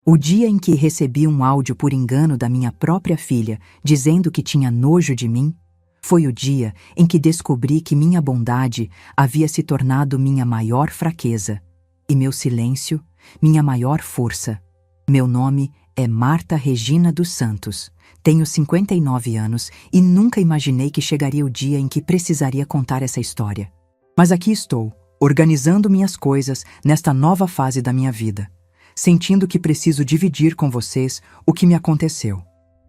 O dia em que recebi um áudio por engano da minha própria filha, dizendo que tinha nojo de mim, foi o dia em que descobri que minha bondade havia se tornado minha maior fraqueza, e meu silêncio, minha maior força. Meu nome é Marta Regina dos Santos. Tenho 59 anos e nunca imaginei que chegaria o dia em que precisaria contar essa história. Mas aqui estou, organizando minhas coisas nesta nova fase da minha vida, sentindo que preciso dividir com vocês o que me aconteceu.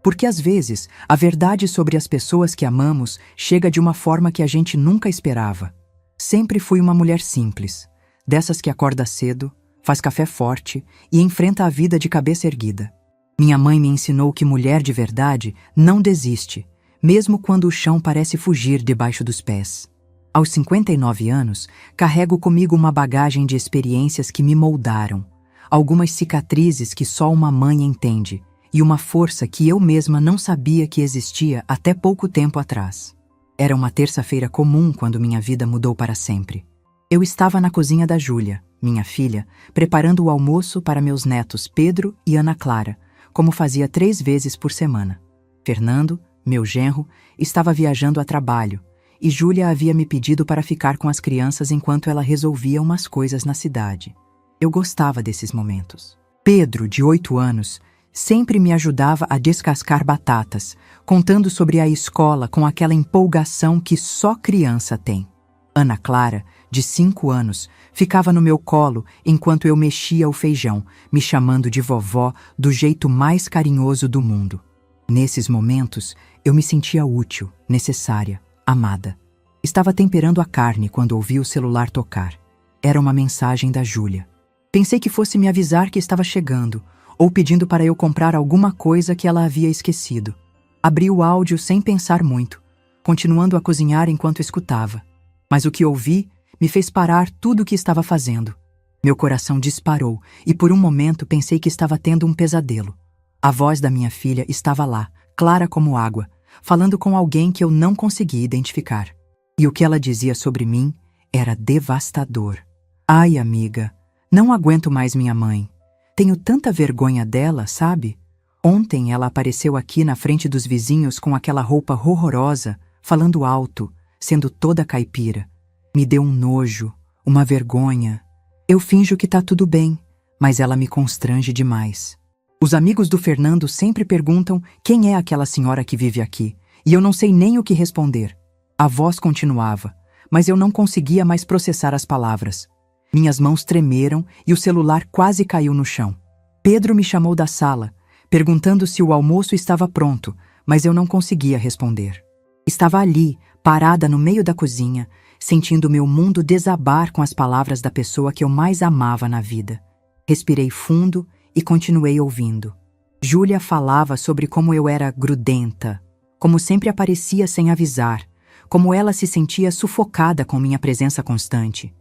Porque às vezes, a verdade sobre as pessoas que amamos chega de uma forma que a gente nunca esperava. Sempre fui uma mulher simples, dessas que acorda cedo, faz café forte e enfrenta a vida de cabeça erguida. Minha mãe me ensinou que mulher de verdade não desiste, mesmo quando o chão parece fugir debaixo dos pés. Aos 59 anos, carrego comigo uma bagagem de experiências que me moldaram, algumas cicatrizes que só uma mãe entende, e uma força que eu mesma não sabia que existia até pouco tempo atrás. Era uma terça-feira comum quando minha vida mudou para sempre. Eu estava na cozinha da Júlia, minha filha, preparando o almoço para meus netos Pedro e Ana Clara, como fazia 3 vezes por semana. Fernando, meu genro, estava viajando a trabalho, e Júlia havia me pedido para ficar com as crianças enquanto ela resolvia umas coisas na cidade. Eu gostava desses momentos. Pedro, de 8 anos, sempre me ajudava a descascar batatas, contando sobre a escola com aquela empolgação que só criança tem. Ana Clara, de 5 anos, ficava no meu colo enquanto eu mexia o feijão, me chamando de vovó do jeito mais carinhoso do mundo. Nesses momentos, eu me sentia útil, necessária, amada. Estava temperando a carne quando ouvi o celular tocar. Era uma mensagem da Júlia. Pensei que fosse me avisar que estava chegando, ou pedindo para eu comprar alguma coisa que ela havia esquecido. Abri o áudio sem pensar muito, continuando a cozinhar enquanto escutava. Mas o que ouvi me fez parar tudo o que estava fazendo. Meu coração disparou e por um momento pensei que estava tendo um pesadelo. A voz da minha filha estava lá, clara como água, falando com alguém que eu não conseguia identificar. E o que ela dizia sobre mim era devastador. Ai, amiga, não aguento mais minha mãe. Tenho tanta vergonha dela, sabe? Ontem ela apareceu aqui na frente dos vizinhos com aquela roupa horrorosa, falando alto, sendo toda caipira. Me deu um nojo, uma vergonha. Eu finjo que tá tudo bem, mas ela me constrange demais. Os amigos do Fernando sempre perguntam quem é aquela senhora que vive aqui, e eu não sei nem o que responder. A voz continuava, mas eu não conseguia mais processar as palavras. Minhas mãos tremeram e o celular quase caiu no chão. Pedro me chamou da sala, perguntando se o almoço estava pronto, mas eu não conseguia responder. Estava ali, parada no meio da cozinha, sentindo meu mundo desabar com as palavras da pessoa que eu mais amava na vida. Respirei fundo e continuei ouvindo. Júlia falava sobre como eu era grudenta, como sempre aparecia sem avisar, como ela se sentia sufocada com minha presença constante.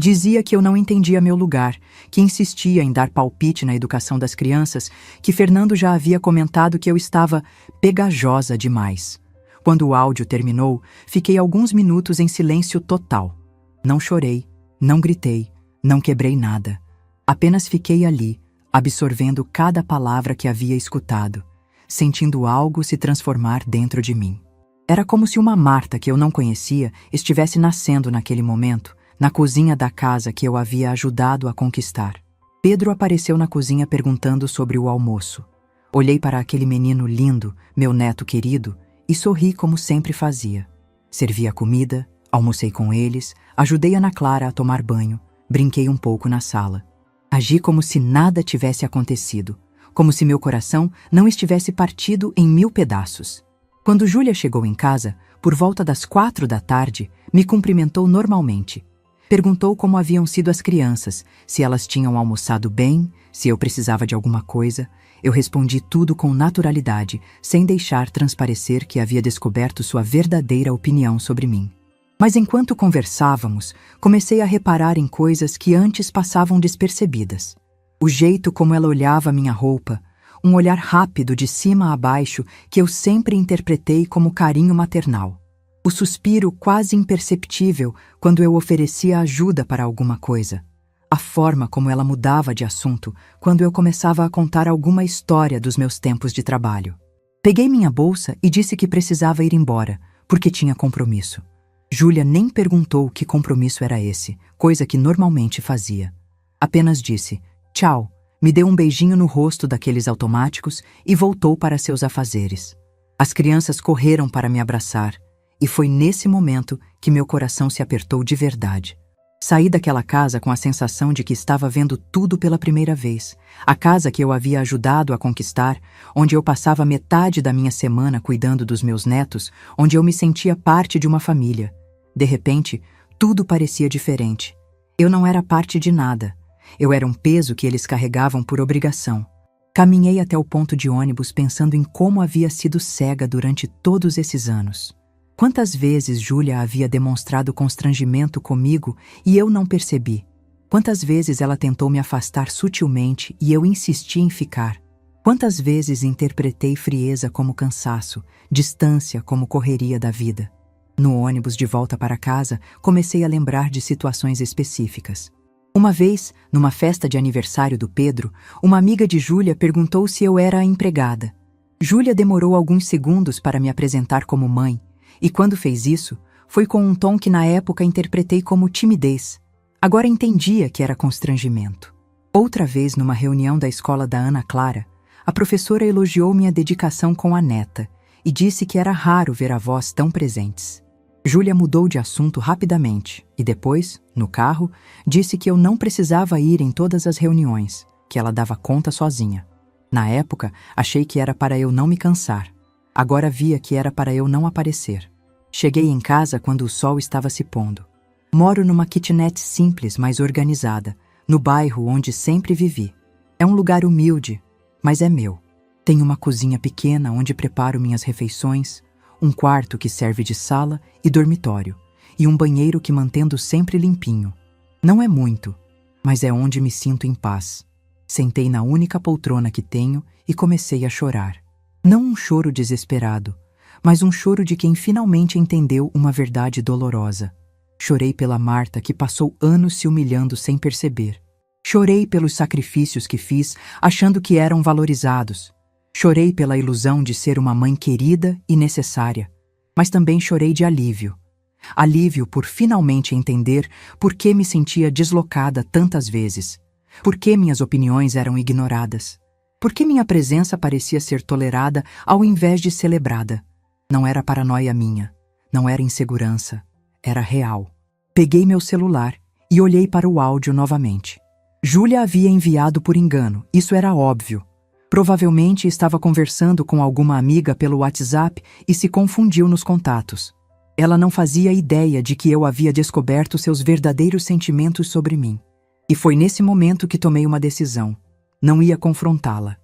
Dizia que eu não entendia meu lugar, que insistia em dar palpite na educação das crianças, que Fernando já havia comentado que eu estava pegajosa demais. Quando o áudio terminou, fiquei alguns minutos em silêncio total. Não chorei, não gritei, não quebrei nada. Apenas fiquei ali, absorvendo cada palavra que havia escutado, sentindo algo se transformar dentro de mim. Era como se uma Marta que eu não conhecia estivesse nascendo naquele momento, na cozinha da casa que eu havia ajudado a conquistar. Pedro apareceu na cozinha perguntando sobre o almoço. Olhei para aquele menino lindo, meu neto querido, e sorri como sempre fazia. Servi a comida, almocei com eles, ajudei Ana Clara a tomar banho, brinquei um pouco na sala. Agi como se nada tivesse acontecido, como se meu coração não estivesse partido em 1000 pedaços. Quando Júlia chegou em casa, por volta das 4 da tarde, me cumprimentou normalmente. Perguntou como haviam sido as crianças, se elas tinham almoçado bem, se eu precisava de alguma coisa. Eu respondi tudo com naturalidade, sem deixar transparecer que havia descoberto sua verdadeira opinião sobre mim. Mas enquanto conversávamos, comecei a reparar em coisas que antes passavam despercebidas. O jeito como ela olhava minha roupa, um olhar rápido de cima a baixo que eu sempre interpretei como carinho maternal. O suspiro quase imperceptível quando eu oferecia ajuda para alguma coisa. A forma como ela mudava de assunto quando eu começava a contar alguma história dos meus tempos de trabalho. Peguei minha bolsa e disse que precisava ir embora, porque tinha compromisso. Júlia nem perguntou que compromisso era esse, coisa que normalmente fazia. Apenas disse, tchau, me deu um beijinho no rosto daqueles automáticos e voltou para seus afazeres. As crianças correram para me abraçar, e foi nesse momento que meu coração se apertou de verdade. Saí daquela casa com a sensação de que estava vendo tudo pela primeira vez. A casa que eu havia ajudado a conquistar, onde eu passava metade da minha semana cuidando dos meus netos, onde eu me sentia parte de uma família. De repente, tudo parecia diferente. Eu não era parte de nada. Eu era um peso que eles carregavam por obrigação. Caminhei até o ponto de ônibus pensando em como havia sido cega durante todos esses anos. Quantas vezes Júlia havia demonstrado constrangimento comigo e eu não percebi? Quantas vezes ela tentou me afastar sutilmente e eu insisti em ficar? Quantas vezes interpretei frieza como cansaço, distância como correria da vida? No ônibus de volta para casa, comecei a lembrar de situações específicas. Uma vez, numa festa de aniversário do Pedro, uma amiga de Júlia perguntou se eu era a empregada. Júlia demorou alguns segundos para me apresentar como mãe, e quando fez isso, foi com um tom que na época interpretei como timidez. Agora entendia que era constrangimento. Outra vez, numa reunião da escola da Ana Clara, a professora elogiou minha dedicação com a neta e disse que era raro ver avós tão presentes. Júlia mudou de assunto rapidamente e depois, no carro, disse que eu não precisava ir em todas as reuniões, que ela dava conta sozinha. Na época, achei que era para eu não me cansar. Agora via que era para eu não aparecer. Cheguei em casa quando o sol estava se pondo. Moro numa kitnet simples, mas organizada, no bairro onde sempre vivi. É um lugar humilde, mas é meu. Tenho uma cozinha pequena onde preparo minhas refeições, um quarto que serve de sala e dormitório, e um banheiro que mantendo sempre limpinho. Não é muito, mas é onde me sinto em paz. Sentei na única poltrona que tenho e comecei a chorar. Não um choro desesperado, mas um choro de quem finalmente entendeu uma verdade dolorosa. Chorei pela Marta que passou anos se humilhando sem perceber. Chorei pelos sacrifícios que fiz, achando que eram valorizados. Chorei pela ilusão de ser uma mãe querida e necessária. Mas também chorei de alívio. Alívio por finalmente entender por que me sentia deslocada tantas vezes. Por que minhas opiniões eram ignoradas. Por que minha presença parecia ser tolerada ao invés de celebrada? Não era paranoia minha, não era insegurança, era real. Peguei meu celular e olhei para o áudio novamente. Júlia havia enviado por engano, isso era óbvio. Provavelmente estava conversando com alguma amiga pelo WhatsApp e se confundiu nos contatos. Ela não fazia ideia de que eu havia descoberto seus verdadeiros sentimentos sobre mim. E foi nesse momento que tomei uma decisão. Não ia confrontá-la.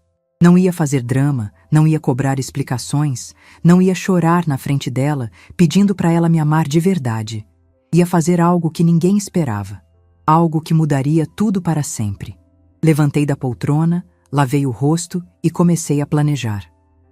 Não ia fazer drama, não ia cobrar explicações, não ia chorar na frente dela, pedindo para ela me amar de verdade. Ia fazer algo que ninguém esperava. Algo que mudaria tudo para sempre. Levantei da poltrona, lavei o rosto e comecei a planejar.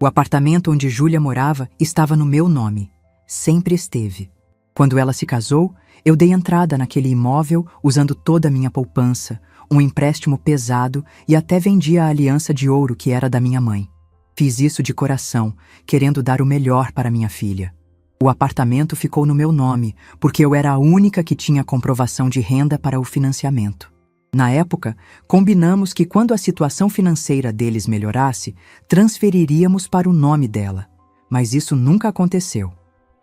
O apartamento onde Júlia morava estava no meu nome. Sempre esteve. Quando ela se casou, eu dei entrada naquele imóvel usando toda a minha poupança, um empréstimo pesado e até vendi a aliança de ouro que era da minha mãe. Fiz isso de coração, querendo dar o melhor para minha filha. O apartamento ficou no meu nome, porque eu era a única que tinha comprovação de renda para o financiamento. Na época, combinamos que quando a situação financeira deles melhorasse, transferiríamos para o nome dela. Mas isso nunca aconteceu.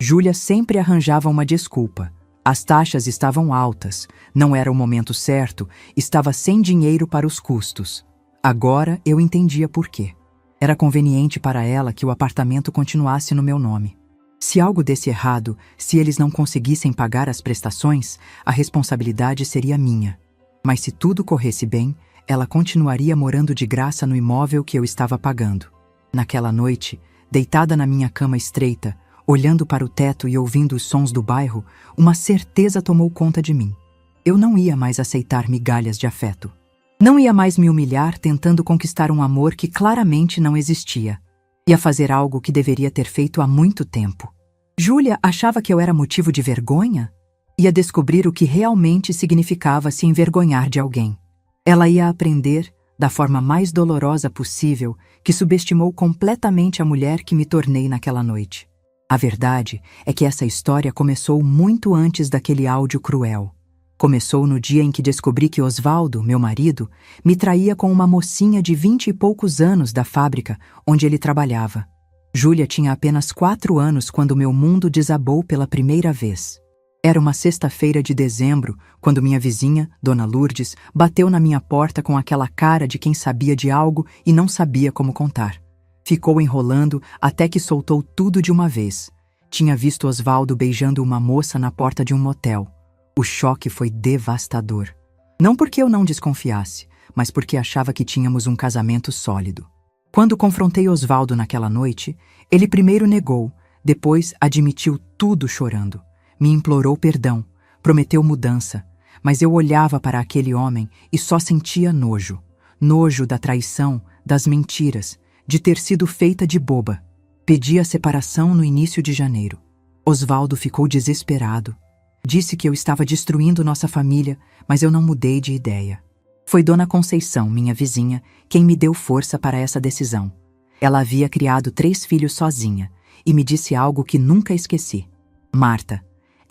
Júlia sempre arranjava uma desculpa. As taxas estavam altas, não era o momento certo, estava sem dinheiro para os custos. Agora eu entendia por quê. Era conveniente para ela que o apartamento continuasse no meu nome. Se algo desse errado, se eles não conseguissem pagar as prestações, a responsabilidade seria minha. Mas se tudo corresse bem, ela continuaria morando de graça no imóvel que eu estava pagando. Naquela noite, deitada na minha cama estreita, olhando para o teto e ouvindo os sons do bairro, uma certeza tomou conta de mim. Eu não ia mais aceitar migalhas de afeto. Não ia mais me humilhar tentando conquistar um amor que claramente não existia. Ia fazer algo que deveria ter feito há muito tempo. Júlia achava que eu era motivo de vergonha? Ia descobrir o que realmente significava se envergonhar de alguém. Ela ia aprender, da forma mais dolorosa possível, que subestimou completamente a mulher que me tornei naquela noite. A verdade é que essa história começou muito antes daquele áudio cruel. Começou no dia em que descobri que Osvaldo, meu marido, me traía com uma mocinha de 20 e poucos anos da fábrica onde ele trabalhava. Júlia tinha apenas 4 anos quando meu mundo desabou pela primeira vez. Era uma sexta-feira de dezembro, quando minha vizinha, Dona Lourdes, bateu na minha porta com aquela cara de quem sabia de algo e não sabia como contar. Ficou enrolando até que soltou tudo de uma vez. Tinha visto Osvaldo beijando uma moça na porta de um motel. O choque foi devastador. Não porque eu não desconfiasse, mas porque achava que tínhamos um casamento sólido. Quando confrontei Osvaldo naquela noite, ele primeiro negou, depois admitiu tudo chorando. Me implorou perdão, prometeu mudança, mas eu olhava para aquele homem e só sentia nojo. Nojo da traição, das mentiras, de ter sido feita de boba. Pedi a separação no início de janeiro. Osvaldo ficou desesperado. Disse que eu estava destruindo nossa família, mas eu não mudei de ideia. Foi Dona Conceição, minha vizinha, quem me deu força para essa decisão. Ela havia criado 3 filhos sozinha e me disse algo que nunca esqueci. Marta,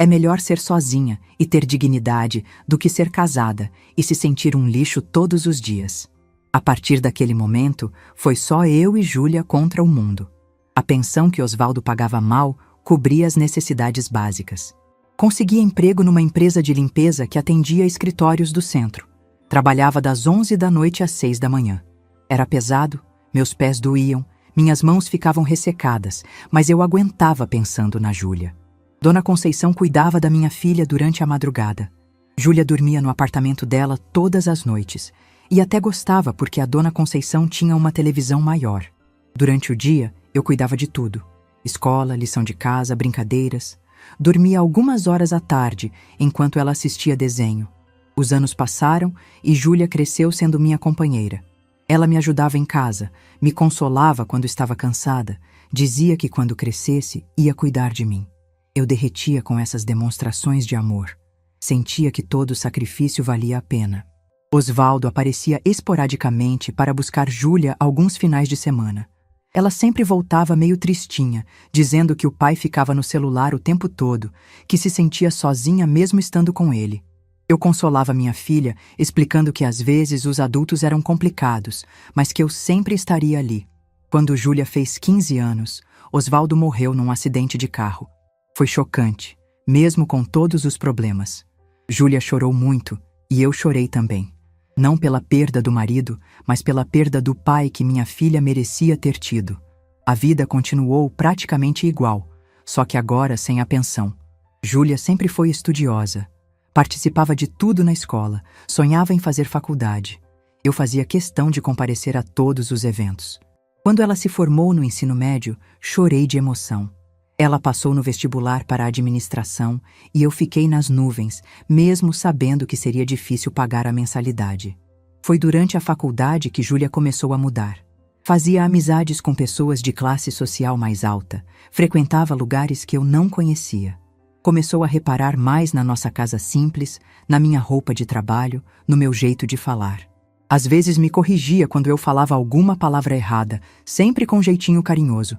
é melhor ser sozinha e ter dignidade do que ser casada e se sentir um lixo todos os dias. A partir daquele momento, foi só eu e Júlia contra o mundo. A pensão que Osvaldo pagava mal cobria as necessidades básicas. Consegui emprego numa empresa de limpeza que atendia escritórios do centro. Trabalhava das 11 da noite às 6 da manhã. Era pesado, meus pés doíam, minhas mãos ficavam ressecadas, mas eu aguentava pensando na Júlia. Dona Conceição cuidava da minha filha durante a madrugada. Júlia dormia no apartamento dela todas as noites, e até gostava porque a Dona Conceição tinha uma televisão maior. Durante o dia, eu cuidava de tudo. Escola, lição de casa, brincadeiras. Dormia algumas horas à tarde, enquanto ela assistia desenho. Os anos passaram e Júlia cresceu sendo minha companheira. Ela me ajudava em casa, me consolava quando estava cansada, dizia que quando crescesse ia cuidar de mim. Eu derretia com essas demonstrações de amor. Sentia que todo sacrifício valia a pena. Osvaldo aparecia esporadicamente para buscar Júlia alguns finais de semana. Ela sempre voltava meio tristinha, dizendo que o pai ficava no celular o tempo todo, que se sentia sozinha mesmo estando com ele. Eu consolava minha filha, explicando que às vezes os adultos eram complicados, mas que eu sempre estaria ali. Quando Júlia fez 15 anos, Osvaldo morreu num acidente de carro. Foi chocante, mesmo com todos os problemas. Júlia chorou muito e eu chorei também. Não pela perda do marido, mas pela perda do pai que minha filha merecia ter tido. A vida continuou praticamente igual, só que agora sem a pensão. Júlia sempre foi estudiosa. Participava de tudo na escola, sonhava em fazer faculdade. Eu fazia questão de comparecer a todos os eventos. Quando ela se formou no ensino médio, chorei de emoção. Ela passou no vestibular para a administração e eu fiquei nas nuvens, mesmo sabendo que seria difícil pagar a mensalidade. Foi durante a faculdade que Júlia começou a mudar. Fazia amizades com pessoas de classe social mais alta, frequentava lugares que eu não conhecia. Começou a reparar mais na nossa casa simples, na minha roupa de trabalho, no meu jeito de falar. Às vezes me corrigia quando eu falava alguma palavra errada, sempre com jeitinho carinhoso.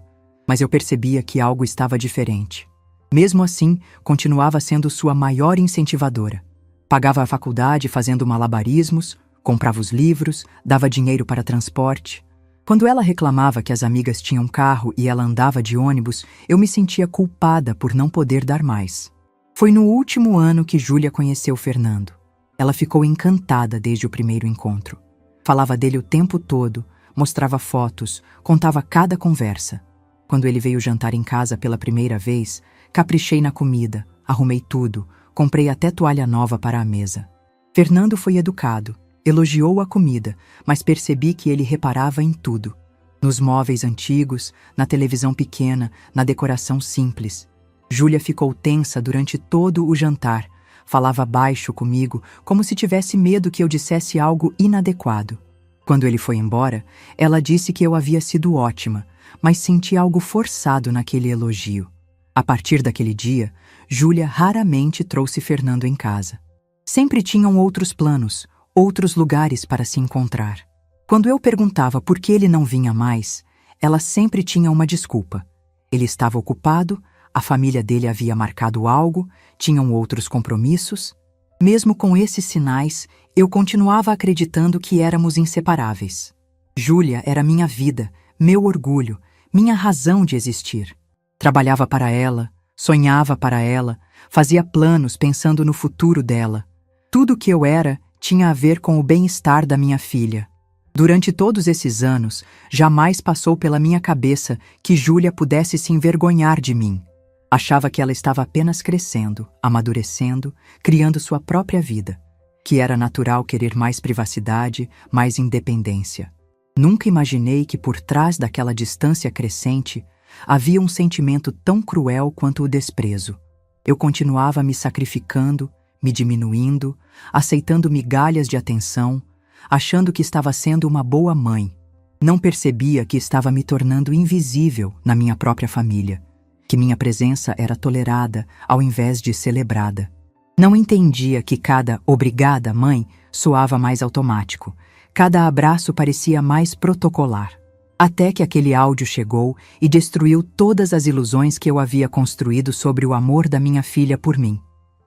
Mas eu percebia que algo estava diferente. Mesmo assim, continuava sendo sua maior incentivadora. Pagava a faculdade fazendo malabarismos, comprava os livros, dava dinheiro para transporte. Quando ela reclamava que as amigas tinham carro e ela andava de ônibus, eu me sentia culpada por não poder dar mais. Foi no último ano que Júlia conheceu Fernando. Ela ficou encantada desde o primeiro encontro. Falava dele o tempo todo, mostrava fotos, contava cada conversa. Quando ele veio jantar em casa pela primeira vez, caprichei na comida, arrumei tudo, comprei até toalha nova para a mesa. Fernando foi educado, elogiou a comida, mas percebi que ele reparava em tudo. Nos móveis antigos, na televisão pequena, na decoração simples. Júlia ficou tensa durante todo o jantar, falava baixo comigo, como se tivesse medo que eu dissesse algo inadequado. Quando ele foi embora, ela disse que eu havia sido ótima, mas senti algo forçado naquele elogio. A partir daquele dia, Júlia raramente trouxe Fernando em casa. Sempre tinham outros planos, outros lugares para se encontrar. Quando eu perguntava por que ele não vinha mais, ela sempre tinha uma desculpa. Ele estava ocupado, a família dele havia marcado algo, tinham outros compromissos. Mesmo com esses sinais, eu continuava acreditando que éramos inseparáveis. Júlia era minha vida, meu orgulho, minha razão de existir. Trabalhava para ela, sonhava para ela, fazia planos pensando no futuro dela. Tudo o que eu era tinha a ver com o bem-estar da minha filha. Durante todos esses anos, jamais passou pela minha cabeça que Júlia pudesse se envergonhar de mim. Achava que ela estava apenas crescendo, amadurecendo, criando sua própria vida, que era natural querer mais privacidade, mais independência. Nunca imaginei que por trás daquela distância crescente havia um sentimento tão cruel quanto o desprezo. Eu continuava me sacrificando, me diminuindo, aceitando migalhas de atenção, achando que estava sendo uma boa mãe. Não percebia que estava me tornando invisível na minha própria família, que minha presença era tolerada ao invés de celebrada. Não entendia que cada "obrigada, mãe" soava mais automático, cada abraço parecia mais protocolar. Até que aquele áudio chegou e destruiu todas as ilusões que eu havia construído sobre o amor da minha filha por mim.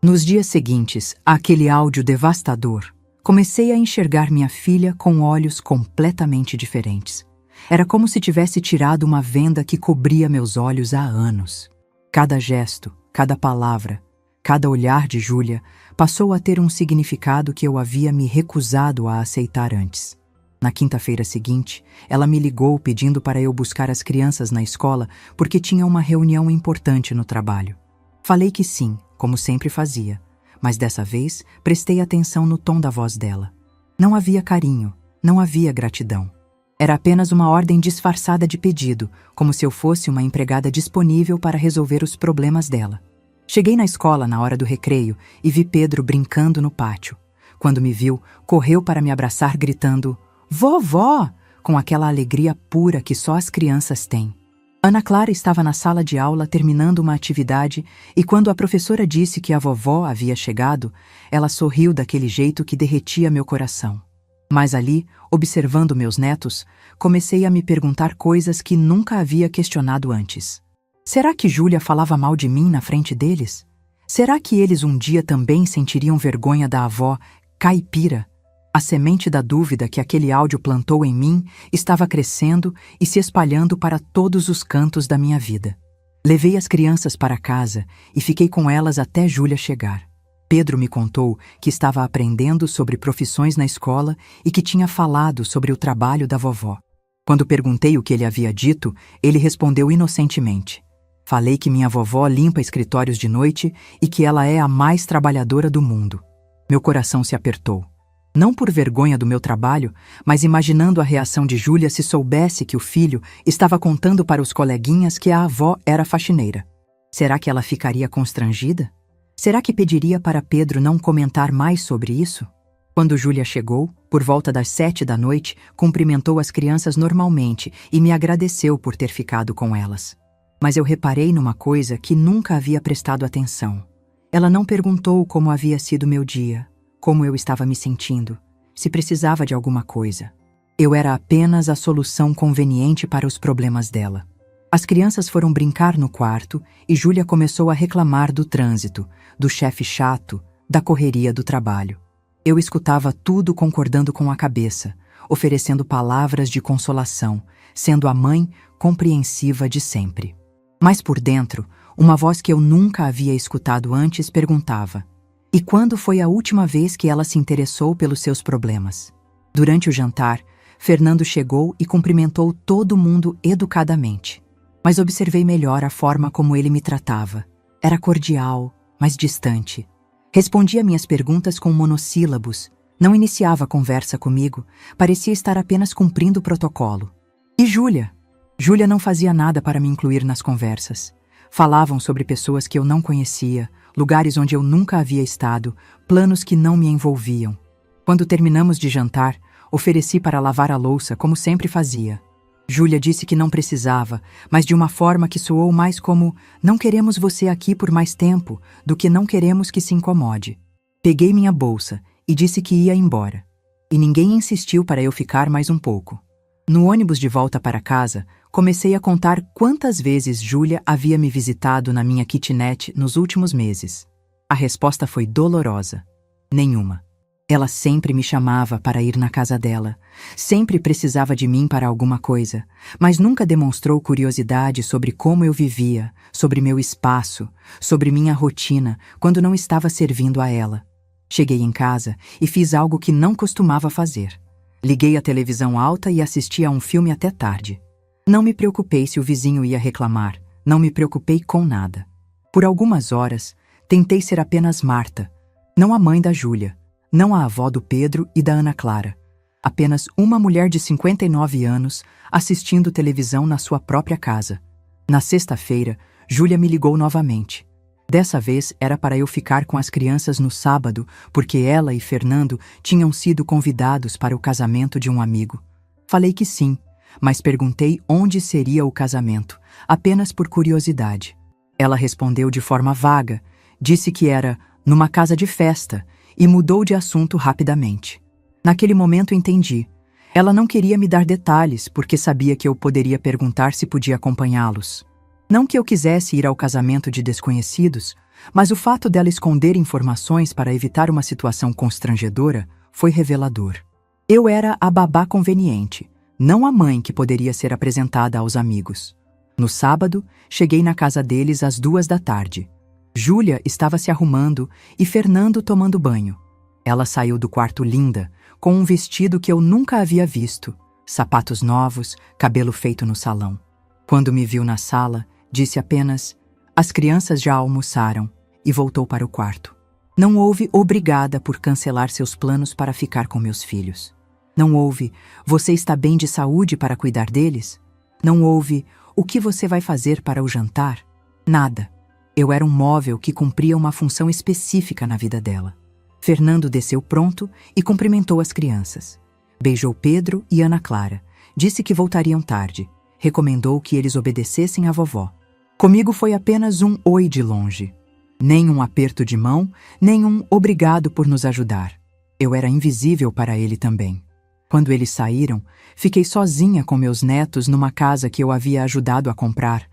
Nos dias seguintes àquele áudio devastador, comecei a enxergar minha filha com olhos completamente diferentes. Era como se tivesse tirado uma venda que cobria meus olhos há anos. Cada gesto, cada palavra, cada olhar de Júlia passou a ter um significado que eu havia me recusado a aceitar antes. Na quinta-feira seguinte, ela me ligou pedindo para eu buscar as crianças na escola porque tinha uma reunião importante no trabalho. Falei que sim, como sempre fazia, mas dessa vez prestei atenção no tom da voz dela. Não havia carinho, não havia gratidão. Era apenas uma ordem disfarçada de pedido, como se eu fosse uma empregada disponível para resolver os problemas dela. Cheguei na escola na hora do recreio e vi Pedro brincando no pátio. Quando me viu, correu para me abraçar gritando: "Vovó!", com aquela alegria pura que só as crianças têm. Ana Clara estava na sala de aula terminando uma atividade e quando a professora disse que a vovó havia chegado, ela sorriu daquele jeito que derretia meu coração. Mas ali, observando meus netos, comecei a me perguntar coisas que nunca havia questionado antes. Será que Júlia falava mal de mim na frente deles? Será que eles um dia também sentiriam vergonha da avó caipira? A semente da dúvida que aquele áudio plantou em mim estava crescendo e se espalhando para todos os cantos da minha vida. Levei as crianças para casa e fiquei com elas até Júlia chegar. Pedro me contou que estava aprendendo sobre profissões na escola e que tinha falado sobre o trabalho da vovó. Quando perguntei o que ele havia dito, ele respondeu inocentemente: "Falei que minha vovó limpa escritórios de noite e que ela é a mais trabalhadora do mundo." Meu coração se apertou. Não por vergonha do meu trabalho, mas imaginando a reação de Júlia se soubesse que o filho estava contando para os coleguinhas que a avó era faxineira. Será que ela ficaria constrangida? Será que pediria para Pedro não comentar mais sobre isso? Quando Júlia chegou, por volta das 7 da noite, cumprimentou as crianças normalmente e me agradeceu por ter ficado com elas. Mas eu reparei numa coisa que nunca havia prestado atenção. Ela não perguntou como havia sido meu dia, como eu estava me sentindo, se precisava de alguma coisa. Eu era apenas a solução conveniente para os problemas dela. As crianças foram brincar no quarto e Júlia começou a reclamar do trânsito, do chefe chato, da correria do trabalho. Eu escutava tudo concordando com a cabeça, oferecendo palavras de consolação, sendo a mãe compreensiva de sempre. Mas por dentro, uma voz que eu nunca havia escutado antes perguntava: e quando foi a última vez que ela se interessou pelos seus problemas? Durante o jantar, Fernando chegou e cumprimentou todo mundo educadamente. Mas observei melhor a forma como ele me tratava. Era cordial, mas distante. Respondia minhas perguntas com monossílabos. Não iniciava a conversa comigo. Parecia estar apenas cumprindo o protocolo. E Júlia? Júlia não fazia nada para me incluir nas conversas. Falavam sobre pessoas que eu não conhecia, lugares onde eu nunca havia estado, planos que não me envolviam. Quando terminamos de jantar, ofereci para lavar a louça como sempre fazia. Júlia disse que não precisava, mas de uma forma que soou mais como não queremos você aqui por mais tempo do que não queremos que se incomode. Peguei minha bolsa e disse que ia embora. E ninguém insistiu para eu ficar mais um pouco. No ônibus de volta para casa, comecei a contar quantas vezes Júlia havia me visitado na minha kitnet nos últimos meses. A resposta foi dolorosa. Nenhuma. Ela sempre me chamava para ir na casa dela, sempre precisava de mim para alguma coisa, mas nunca demonstrou curiosidade sobre como eu vivia, sobre meu espaço, sobre minha rotina, quando não estava servindo a ela. Cheguei em casa e fiz algo que não costumava fazer. Liguei a televisão alta e assisti a um filme até tarde. Não me preocupei se o vizinho ia reclamar, não me preocupei com nada. Por algumas horas, tentei ser apenas Marta, não a mãe da Júlia, não a avó do Pedro e da Ana Clara. Apenas uma mulher de 59 anos assistindo televisão na sua própria casa. Na sexta-feira, Júlia me ligou novamente. Dessa vez era para eu ficar com as crianças no sábado, porque ela e Fernando tinham sido convidados para o casamento de um amigo. Falei que sim, mas perguntei onde seria o casamento, apenas por curiosidade. Ela respondeu de forma vaga, disse que era numa casa de festa e mudou de assunto rapidamente. Naquele momento entendi. Ela não queria me dar detalhes porque sabia que eu poderia perguntar se podia acompanhá-los. Não que eu quisesse ir ao casamento de desconhecidos, mas o fato dela esconder informações para evitar uma situação constrangedora foi revelador. Eu era a babá conveniente, não a mãe que poderia ser apresentada aos amigos. No sábado, cheguei na casa deles às 14h. Júlia estava se arrumando e Fernando tomando banho. Ela saiu do quarto linda, com um vestido que eu nunca havia visto, sapatos novos, cabelo feito no salão. Quando me viu na sala, disse apenas: "As crianças já almoçaram", e voltou para o quarto. Não houve obrigada por cancelar seus planos para ficar com meus filhos. Não houve: "Você está bem de saúde para cuidar deles?" Não houve: "O que você vai fazer para o jantar?" Nada. Eu era um móvel que cumpria uma função específica na vida dela. Fernando desceu pronto e cumprimentou as crianças. Beijou Pedro e Ana Clara. Disse que voltariam tarde. Recomendou que eles obedecessem à vovó. Comigo foi apenas um oi de longe. Nem um aperto de mão, nem um obrigado por nos ajudar. Eu era invisível para ele também. Quando eles saíram, fiquei sozinha com meus netos numa casa que eu havia ajudado a comprar,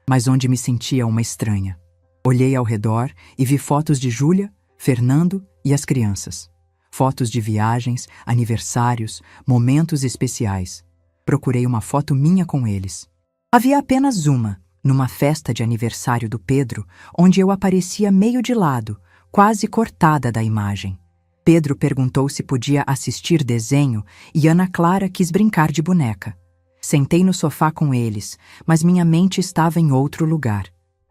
mas onde me sentia uma estranha. Olhei ao redor e vi fotos de Júlia, Fernando e as crianças. Fotos de viagens, aniversários, momentos especiais. Procurei uma foto minha com eles. Havia apenas uma, numa festa de aniversário do Pedro, onde eu aparecia meio de lado, quase cortada da imagem. Pedro perguntou se podia assistir desenho e Ana Clara quis brincar de boneca. Sentei no sofá com eles, mas minha mente estava em outro lugar.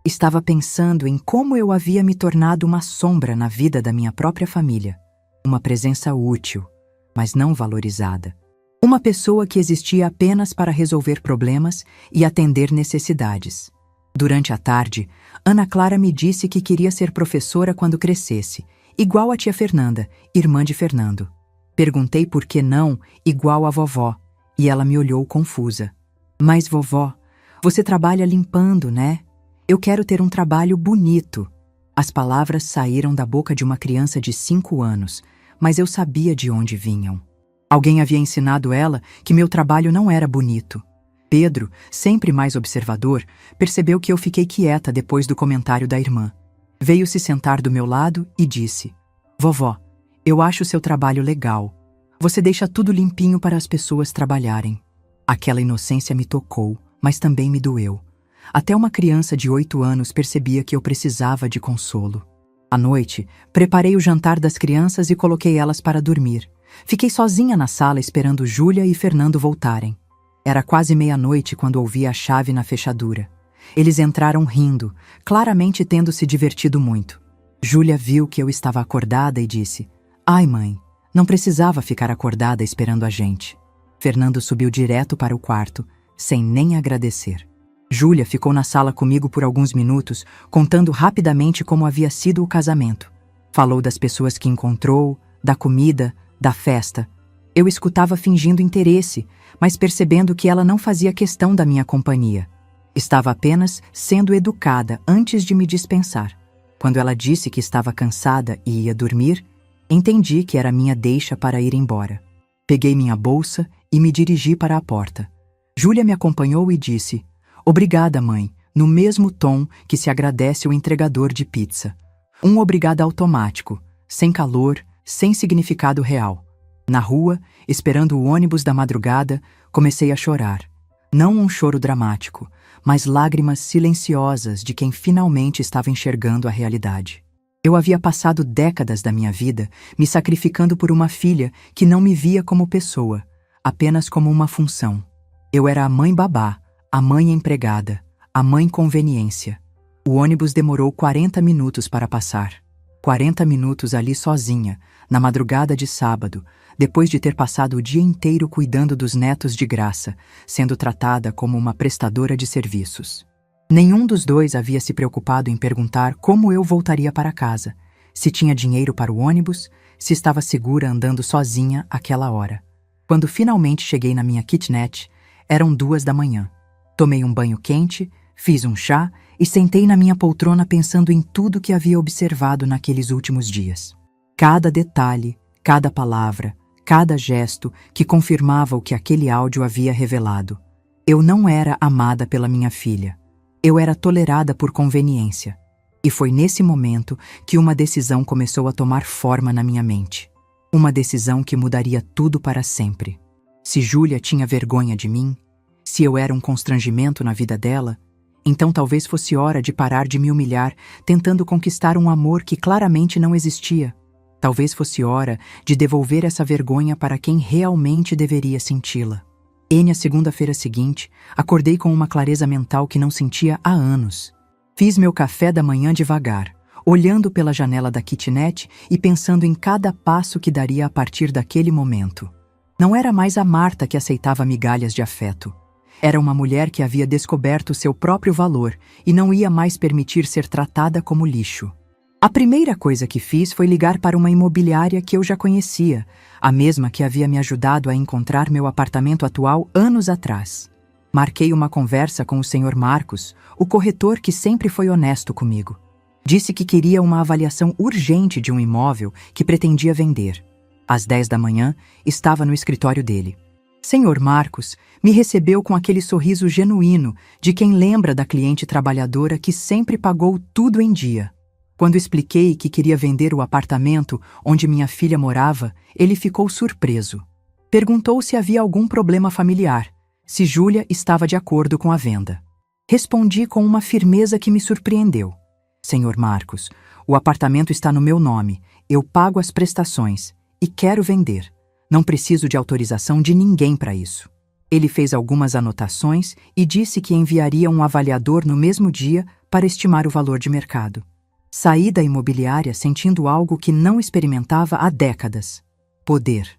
Estava pensando em como eu havia me tornado uma sombra na vida da minha própria família. Uma presença útil, mas não valorizada. Uma pessoa que existia apenas para resolver problemas e atender necessidades. Durante a tarde, Ana Clara me disse que queria ser professora quando crescesse, igual a tia Fernanda, irmã de Fernando. Perguntei por que não, igual a vovó, e ela me olhou confusa. Mas vovó, você trabalha limpando, né? Eu quero ter um trabalho bonito. As palavras saíram da boca de uma criança de 5 anos, mas eu sabia de onde vinham. Alguém havia ensinado ela que meu trabalho não era bonito. Pedro, sempre mais observador, percebeu que eu fiquei quieta depois do comentário da irmã. Veio se sentar do meu lado e disse: "Vovó, eu acho seu trabalho legal. Você deixa tudo limpinho para as pessoas trabalharem." Aquela inocência me tocou, mas também me doeu. Até uma criança de 8 anos percebia que eu precisava de consolo. À noite, preparei o jantar das crianças e coloquei elas para dormir. Fiquei sozinha na sala esperando Júlia e Fernando voltarem. Era quase meia-noite quando ouvi a chave na fechadura. Eles entraram rindo, claramente tendo se divertido muito. Júlia viu que eu estava acordada e disse: "Ai, mãe, não precisava ficar acordada esperando a gente." Fernando subiu direto para o quarto, sem nem agradecer. Júlia ficou na sala comigo por alguns minutos, contando rapidamente como havia sido o casamento. Falou das pessoas que encontrou, da comida, da festa. Eu escutava fingindo interesse, mas percebendo que ela não fazia questão da minha companhia. Estava apenas sendo educada antes de me dispensar. Quando ela disse que estava cansada e ia dormir, entendi que era minha deixa para ir embora. Peguei minha bolsa e me dirigi para a porta. Júlia me acompanhou e disse: "Obrigada, mãe", no mesmo tom que se agradece o entregador de pizza. Um obrigada automático, sem calor, sem significado real. Na rua, esperando o ônibus da madrugada, comecei a chorar. Não um choro dramático, mas lágrimas silenciosas de quem finalmente estava enxergando a realidade. Eu havia passado décadas da minha vida me sacrificando por uma filha que não me via como pessoa, apenas como uma função. Eu era a mãe babá, a mãe empregada, a mãe conveniência. O ônibus demorou 40 minutos para passar. 40 minutos ali sozinha, na madrugada de sábado, depois de ter passado o dia inteiro cuidando dos netos de graça, sendo tratada como uma prestadora de serviços. Nenhum dos dois havia se preocupado em perguntar como eu voltaria para casa, se tinha dinheiro para o ônibus, se estava segura andando sozinha àquela hora. Quando finalmente cheguei na minha kitnet, eram 2 da manhã. Tomei um banho quente, fiz um chá e sentei na minha poltrona pensando em tudo que havia observado naqueles últimos dias. Cada detalhe, cada palavra, cada gesto que confirmava o que aquele áudio havia revelado. Eu não era amada pela minha filha. Eu era tolerada por conveniência. E foi nesse momento que uma decisão começou a tomar forma na minha mente. Uma decisão que mudaria tudo para sempre. Se Júlia tinha vergonha de mim, se eu era um constrangimento na vida dela, então talvez fosse hora de parar de me humilhar, tentando conquistar um amor que claramente não existia. Talvez fosse hora de devolver essa vergonha para quem realmente deveria senti-la. Na segunda-feira seguinte, acordei com uma clareza mental que não sentia há anos. Fiz meu café da manhã devagar, olhando pela janela da kitnet e pensando em cada passo que daria a partir daquele momento. Não era mais a Marta que aceitava migalhas de afeto. Era uma mulher que havia descoberto seu próprio valor e não ia mais permitir ser tratada como lixo. A primeira coisa que fiz foi ligar para uma imobiliária que eu já conhecia, a mesma que havia me ajudado a encontrar meu apartamento atual anos atrás. Marquei uma conversa com o Sr. Marcos, o corretor que sempre foi honesto comigo. Disse que queria uma avaliação urgente de um imóvel que pretendia vender. Às 10 da manhã, estava no escritório dele. Sr. Marcos me recebeu com aquele sorriso genuíno de quem lembra da cliente trabalhadora que sempre pagou tudo em dia. Quando expliquei que queria vender o apartamento onde minha filha morava, ele ficou surpreso. Perguntou se havia algum problema familiar, se Júlia estava de acordo com a venda. Respondi com uma firmeza que me surpreendeu. Sr. Marcos, o apartamento está no meu nome, eu pago as prestações e quero vender. Não preciso de autorização de ninguém para isso. Ele fez algumas anotações e disse que enviaria um avaliador no mesmo dia para estimar o valor de mercado. Saí da imobiliária sentindo algo que não experimentava há décadas. Poder.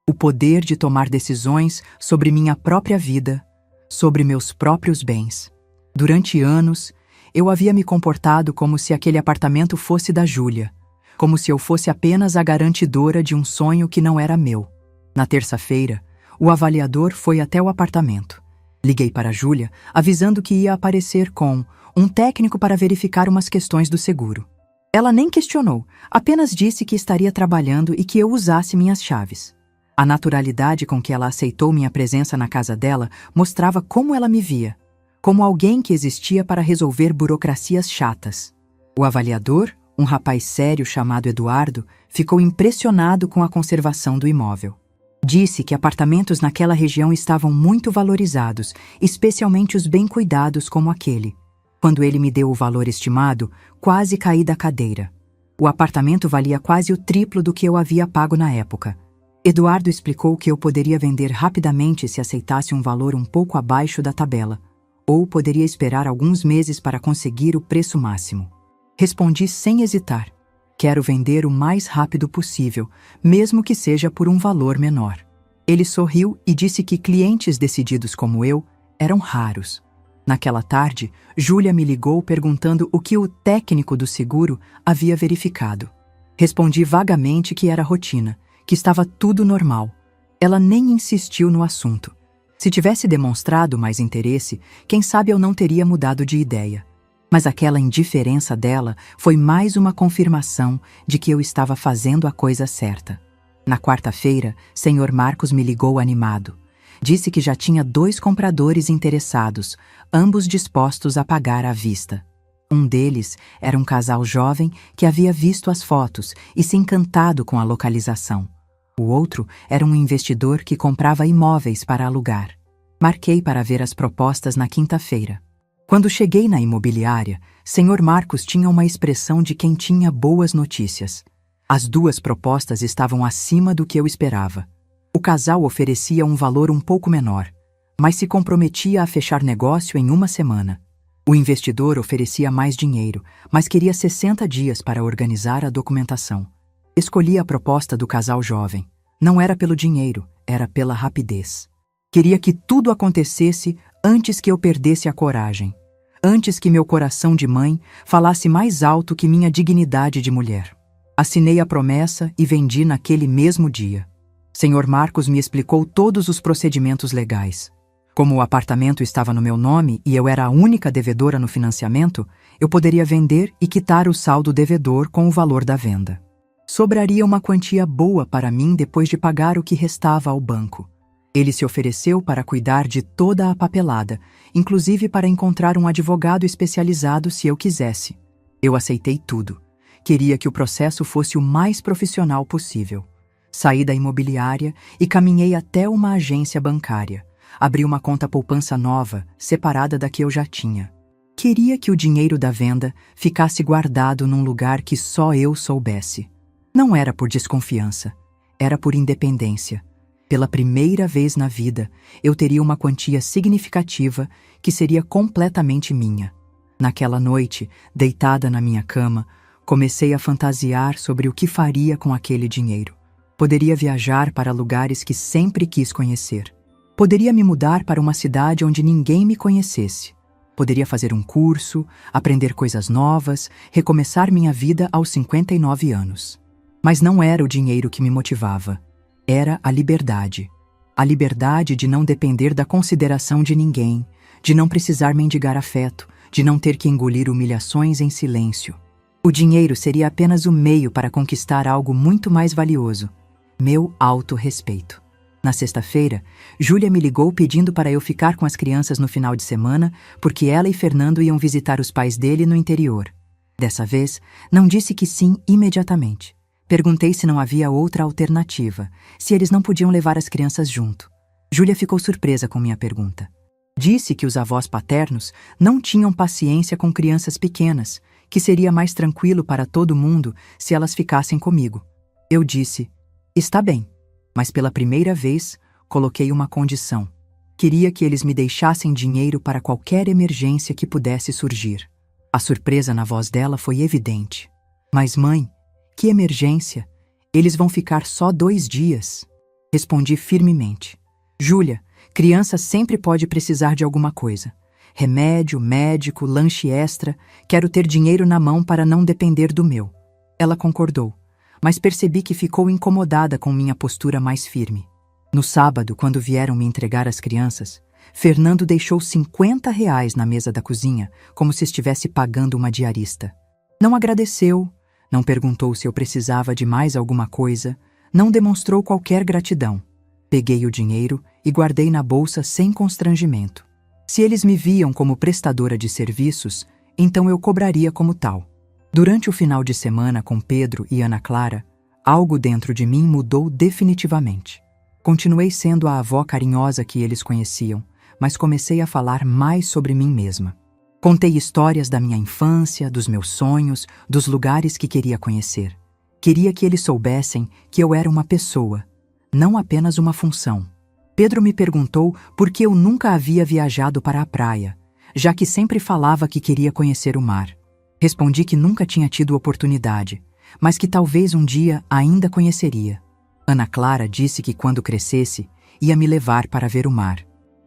O poder de tomar decisões sobre minha própria vida, sobre meus próprios bens. Durante anos, eu havia me comportado como se aquele apartamento fosse da Júlia, como se eu fosse apenas a garantidora de um sonho que não era meu. Na terça-feira, o avaliador foi até o apartamento. Liguei para a Júlia, avisando que ia aparecer com um técnico para verificar umas questões do seguro. Ela nem questionou, apenas disse que estaria trabalhando e que eu usasse minhas chaves. A naturalidade com que ela aceitou minha presença na casa dela mostrava como ela me via, como alguém que existia para resolver burocracias chatas. O avaliador, um rapaz sério chamado Eduardo, ficou impressionado com a conservação do imóvel. Disse que apartamentos naquela região estavam muito valorizados, especialmente os bem cuidados como aquele. Quando ele me deu o valor estimado, quase caí da cadeira. O apartamento valia quase o triplo do que eu havia pago na época. Eduardo explicou que eu poderia vender rapidamente se aceitasse um valor um pouco abaixo da tabela, ou poderia esperar alguns meses para conseguir o preço máximo. Respondi sem hesitar. Quero vender o mais rápido possível, mesmo que seja por um valor menor. Ele sorriu e disse que clientes decididos como eu eram raros. Naquela tarde, Júlia me ligou perguntando o que o técnico do seguro havia verificado. Respondi vagamente que era rotina, que estava tudo normal. Ela nem insistiu no assunto. Se tivesse demonstrado mais interesse, quem sabe eu não teria mudado de ideia. Mas aquela indiferença dela foi mais uma confirmação de que eu estava fazendo a coisa certa. Na quarta-feira, Sr. Marcos me ligou animado. Disse que já tinha 2 compradores interessados, ambos dispostos a pagar à vista. Um deles era um casal jovem que havia visto as fotos e se encantado com a localização. O outro era um investidor que comprava imóveis para alugar. Marquei para ver as propostas na quinta-feira. Quando cheguei na imobiliária, Sr. Marcos tinha uma expressão de quem tinha boas notícias. As 2 propostas estavam acima do que eu esperava. O casal oferecia um valor um pouco menor, mas se comprometia a fechar negócio em 1 semana. O investidor oferecia mais dinheiro, mas queria 60 dias para organizar a documentação. Escolhi a proposta do casal jovem. Não era pelo dinheiro, era pela rapidez. Queria que tudo acontecesse antes que eu perdesse a coragem, antes que meu coração de mãe falasse mais alto que minha dignidade de mulher. Assinei a promessa e vendi naquele mesmo dia. Sr. Marcos me explicou todos os procedimentos legais. Como o apartamento estava no meu nome e eu era a única devedora no financiamento, eu poderia vender e quitar o saldo devedor com o valor da venda. Sobraria uma quantia boa para mim depois de pagar o que restava ao banco. Ele se ofereceu para cuidar de toda a papelada, inclusive para encontrar um advogado especializado se eu quisesse. Eu aceitei tudo. Queria que o processo fosse o mais profissional possível. Saí da imobiliária e caminhei até uma agência bancária. Abri uma conta poupança nova, separada da que eu já tinha. Queria que o dinheiro da venda ficasse guardado num lugar que só eu soubesse. Não era por desconfiança, era por independência. Pela primeira vez na vida, eu teria uma quantia significativa que seria completamente minha. Naquela noite, deitada na minha cama, comecei a fantasiar sobre o que faria com aquele dinheiro. Poderia viajar para lugares que sempre quis conhecer. Poderia me mudar para uma cidade onde ninguém me conhecesse. Poderia fazer um curso, aprender coisas novas, recomeçar minha vida aos 59 anos. Mas não era o dinheiro que me motivava. Era a liberdade. A liberdade de não depender da consideração de ninguém, de não precisar mendigar afeto, de não ter que engolir humilhações em silêncio. O dinheiro seria apenas o meio para conquistar algo muito mais valioso: meu autorrespeito. Na sexta-feira, Júlia me ligou pedindo para eu ficar com as crianças no final de semana, porque ela e Fernando iam visitar os pais dele no interior. Dessa vez, não disse que sim imediatamente. Perguntei se não havia outra alternativa, se eles não podiam levar as crianças junto. Júlia ficou surpresa com minha pergunta. Disse que os avós paternos não tinham paciência com crianças pequenas, que seria mais tranquilo para todo mundo se elas ficassem comigo. Eu disse: está bem, mas pela primeira vez coloquei uma condição. Queria que eles me deixassem dinheiro para qualquer emergência que pudesse surgir. A surpresa na voz dela foi evidente. Mas mãe, que emergência? Eles vão ficar só 2 dias. Respondi firmemente. Júlia, criança sempre pode precisar de alguma coisa. Remédio, médico, lanche extra. Quero ter dinheiro na mão para não depender do meu. Ela concordou, mas percebi que ficou incomodada com minha postura mais firme. No sábado, quando vieram me entregar as crianças, Fernando deixou R$ 50 na mesa da cozinha, como se estivesse pagando uma diarista. Não agradeceu, não perguntou se eu precisava de mais alguma coisa, não demonstrou qualquer gratidão. Peguei o dinheiro e guardei na bolsa sem constrangimento. Se eles me viam como prestadora de serviços, então eu cobraria como tal. Durante o final de semana com Pedro e Ana Clara, algo dentro de mim mudou definitivamente. Continuei sendo a avó carinhosa que eles conheciam, mas comecei a falar mais sobre mim mesma. Contei histórias da minha infância, dos meus sonhos, dos lugares que queria conhecer. Queria que eles soubessem que eu era uma pessoa, não apenas uma função. Pedro me perguntou por que eu nunca havia viajado para a praia, já que sempre falava que queria conhecer o mar. Respondi que nunca tinha tido oportunidade, mas que talvez um dia ainda conheceria. Ana Clara disse que quando crescesse, ia me levar para ver o mar.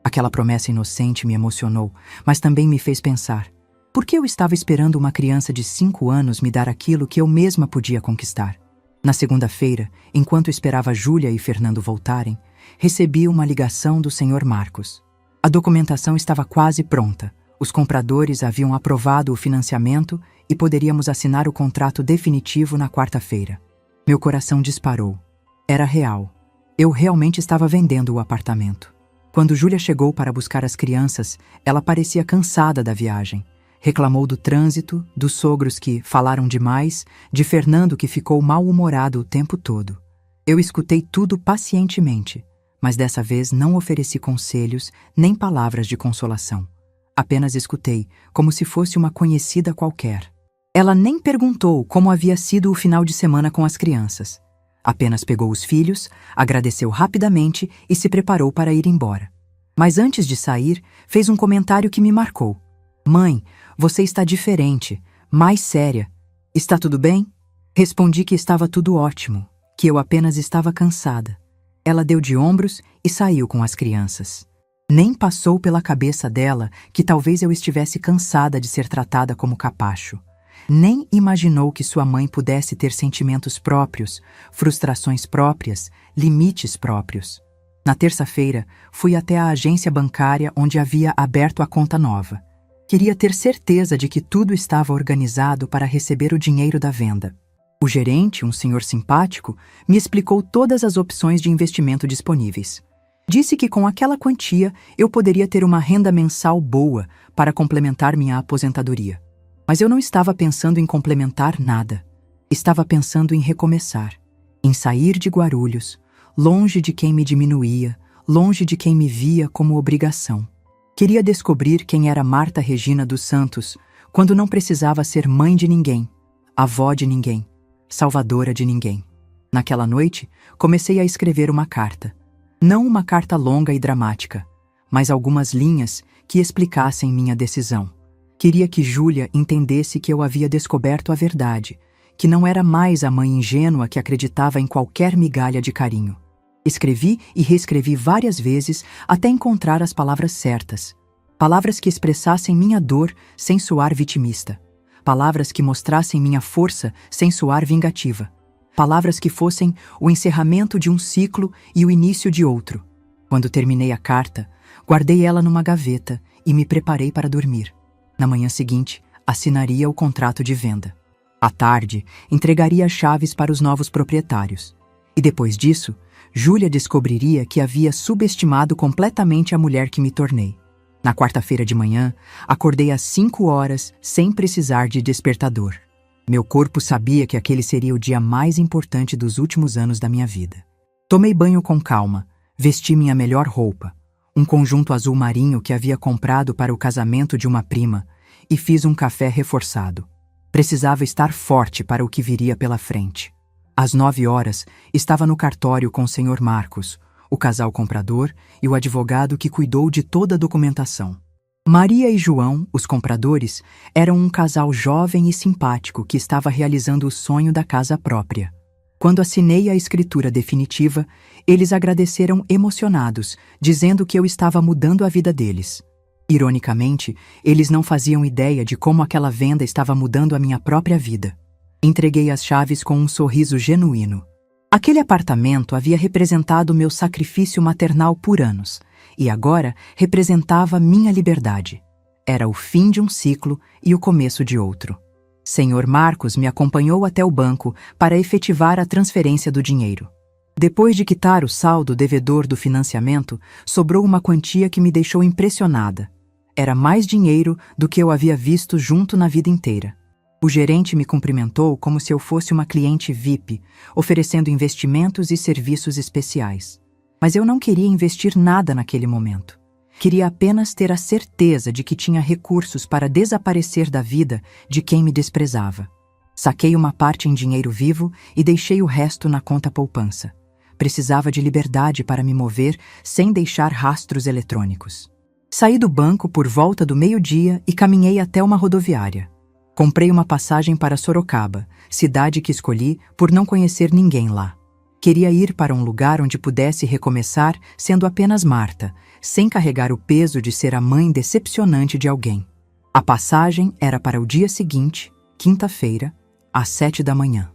Aquela promessa inocente me emocionou, mas também me fez pensar: por que eu estava esperando uma criança de 5 anos me dar aquilo que eu mesma podia conquistar? Na segunda-feira, enquanto esperava Júlia e Fernando voltarem, recebi uma ligação do Sr. Marcos. A documentação estava quase pronta. Os compradores haviam aprovado o financiamento e poderíamos assinar o contrato definitivo na quarta-feira. Meu coração disparou. Era real. Eu realmente estava vendendo o apartamento. Quando Júlia chegou para buscar as crianças, ela parecia cansada da viagem. Reclamou do trânsito, dos sogros que falaram demais, de Fernando que ficou mal-humorado o tempo todo. Eu escutei tudo pacientemente, mas dessa vez não ofereci conselhos nem palavras de consolação. Apenas escutei, como se fosse uma conhecida qualquer. Ela nem perguntou como havia sido o final de semana com as crianças. Apenas pegou os filhos, agradeceu rapidamente e se preparou para ir embora. Mas antes de sair, fez um comentário que me marcou. "Mãe, você está diferente, mais séria. Está tudo bem?" Respondi que estava tudo ótimo, que eu apenas estava cansada. Ela deu de ombros e saiu com as crianças. Nem passou pela cabeça dela que talvez eu estivesse cansada de ser tratada como capacho. Nem imaginou que sua mãe pudesse ter sentimentos próprios, frustrações próprias, limites próprios. Na terça-feira, fui até a agência bancária onde havia aberto a conta nova. Queria ter certeza de que tudo estava organizado para receber o dinheiro da venda. O gerente, um senhor simpático, me explicou todas as opções de investimento disponíveis. Disse que com aquela quantia eu poderia ter uma renda mensal boa para complementar minha aposentadoria. Mas eu não estava pensando em complementar nada. Estava pensando em recomeçar, em sair de Guarulhos, longe de quem me diminuía, longe de quem me via como obrigação. Queria descobrir quem era Marta Regina dos Santos, quando não precisava ser mãe de ninguém, avó de ninguém, salvadora de ninguém. Naquela noite, comecei a escrever uma carta. Não uma carta longa e dramática, mas algumas linhas que explicassem minha decisão. Queria que Júlia entendesse que eu havia descoberto a verdade, que não era mais a mãe ingênua que acreditava em qualquer migalha de carinho. Escrevi e reescrevi várias vezes até encontrar as palavras certas. Palavras que expressassem minha dor sem soar vitimista. Palavras que mostrassem minha força sem soar vingativa. Palavras que fossem o encerramento de um ciclo e o início de outro. Quando terminei a carta, guardei ela numa gaveta e me preparei para dormir. Na manhã seguinte, assinaria o contrato de venda. À tarde, entregaria as chaves para os novos proprietários. E depois disso, Júlia descobriria que havia subestimado completamente a mulher que me tornei. Na quarta-feira de manhã, acordei às 5 horas sem precisar de despertador. Meu corpo sabia que aquele seria o dia mais importante dos últimos anos da minha vida. Tomei banho com calma, vesti minha melhor roupa, um conjunto azul marinho que havia comprado para o casamento de uma prima, e fiz um café reforçado. Precisava estar forte para o que viria pela frente. Às 9 horas, estava no cartório com o Sr. Marcos, o casal comprador e o advogado que cuidou de toda a documentação. Maria e João, os compradores, eram um casal jovem e simpático que estava realizando o sonho da casa própria. Quando assinei a escritura definitiva, eles agradeceram emocionados, dizendo que eu estava mudando a vida deles. Ironicamente, eles não faziam ideia de como aquela venda estava mudando a minha própria vida. Entreguei as chaves com um sorriso genuíno. Aquele apartamento havia representado meu sacrifício maternal por anos, e agora representava minha liberdade. Era o fim de um ciclo e o começo de outro. Sr. Marcos me acompanhou até o banco para efetivar a transferência do dinheiro. Depois de quitar o saldo devedor do financiamento, sobrou uma quantia que me deixou impressionada. Era mais dinheiro do que eu havia visto junto na vida inteira. O gerente me cumprimentou como se eu fosse uma cliente VIP, oferecendo investimentos e serviços especiais. Mas eu não queria investir nada naquele momento. Queria apenas ter a certeza de que tinha recursos para desaparecer da vida de quem me desprezava. Saquei uma parte em dinheiro vivo e deixei o resto na conta poupança. Precisava de liberdade para me mover sem deixar rastros eletrônicos. Saí do banco por volta do meio-dia e caminhei até uma rodoviária. Comprei uma passagem para Sorocaba, cidade que escolhi por não conhecer ninguém lá. Queria ir para um lugar onde pudesse recomeçar sendo apenas Marta, sem carregar o peso de ser a mãe decepcionante de alguém. A passagem era para o dia seguinte, quinta-feira, às 7 da manhã.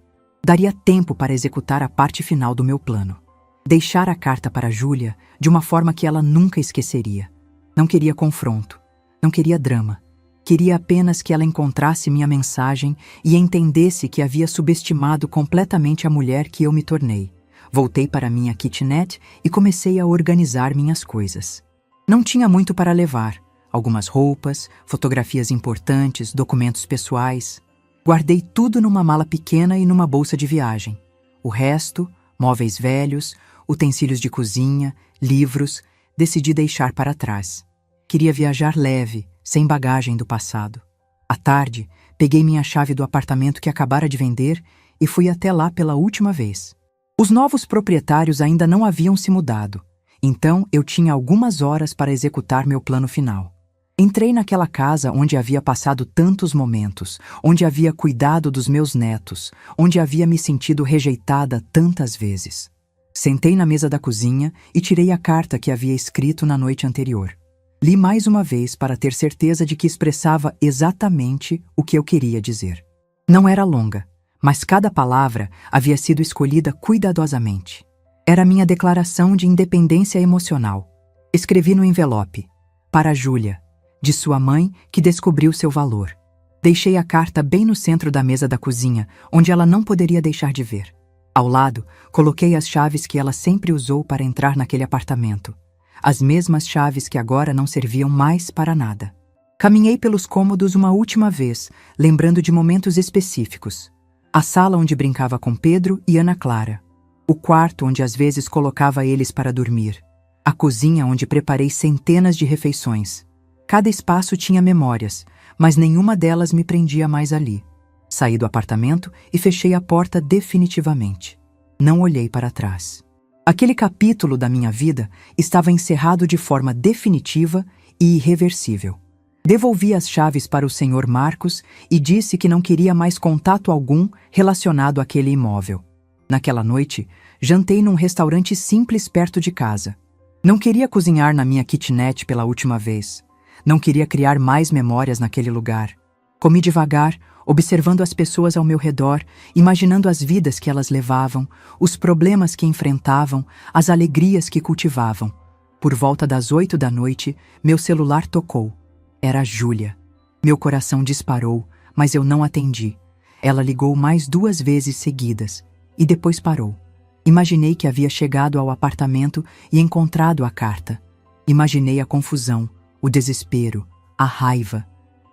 Daria tempo para executar a parte final do meu plano. Deixar a carta para Júlia de uma forma que ela nunca esqueceria. Não queria confronto, não queria drama. Queria apenas que ela encontrasse minha mensagem e entendesse que havia subestimado completamente a mulher que eu me tornei. Voltei para minha kitnet e comecei a organizar minhas coisas. Não tinha muito para levar. Algumas roupas, fotografias importantes, documentos pessoais. Guardei tudo numa mala pequena e numa bolsa de viagem. O resto, móveis velhos, utensílios de cozinha, livros, decidi deixar para trás. Queria viajar leve, sem bagagem do passado. À tarde, peguei minha chave do apartamento que acabara de vender e fui até lá pela última vez. Os novos proprietários ainda não haviam se mudado, então eu tinha algumas horas para executar meu plano final. Entrei naquela casa onde havia passado tantos momentos, onde havia cuidado dos meus netos, onde havia me sentido rejeitada tantas vezes. Sentei na mesa da cozinha e tirei a carta que havia escrito na noite anterior. Li mais uma vez para ter certeza de que expressava exatamente o que eu queria dizer. Não era longa, mas cada palavra havia sido escolhida cuidadosamente. Era minha declaração de independência emocional. Escrevi no envelope: para Júlia, de sua mãe que descobriu seu valor. Deixei a carta bem no centro da mesa da cozinha, onde ela não poderia deixar de ver. Ao lado, coloquei as chaves que ela sempre usou para entrar naquele apartamento. As mesmas chaves que agora não serviam mais para nada. Caminhei pelos cômodos uma última vez, lembrando de momentos específicos. A sala onde brincava com Pedro e Ana Clara. O quarto onde às vezes colocava eles para dormir. A cozinha onde preparei centenas de refeições. Cada espaço tinha memórias, mas nenhuma delas me prendia mais ali. Saí do apartamento e fechei a porta definitivamente. Não olhei para trás. Aquele capítulo da minha vida estava encerrado de forma definitiva e irreversível. Devolvi as chaves para o Sr. Marcos e disse que não queria mais contato algum relacionado àquele imóvel. Naquela noite, jantei num restaurante simples perto de casa. Não queria cozinhar na minha kitnet pela última vez. Não queria criar mais memórias naquele lugar. Comi devagar, observando as pessoas ao meu redor, imaginando as vidas que elas levavam, os problemas que enfrentavam, as alegrias que cultivavam. Por volta das 8 da noite, meu celular tocou. Era a Júlia. Meu coração disparou, mas eu não atendi. Ela ligou mais 2 vezes seguidas, e depois parou. Imaginei que havia chegado ao apartamento e encontrado a carta. Imaginei a confusão, o desespero, a raiva.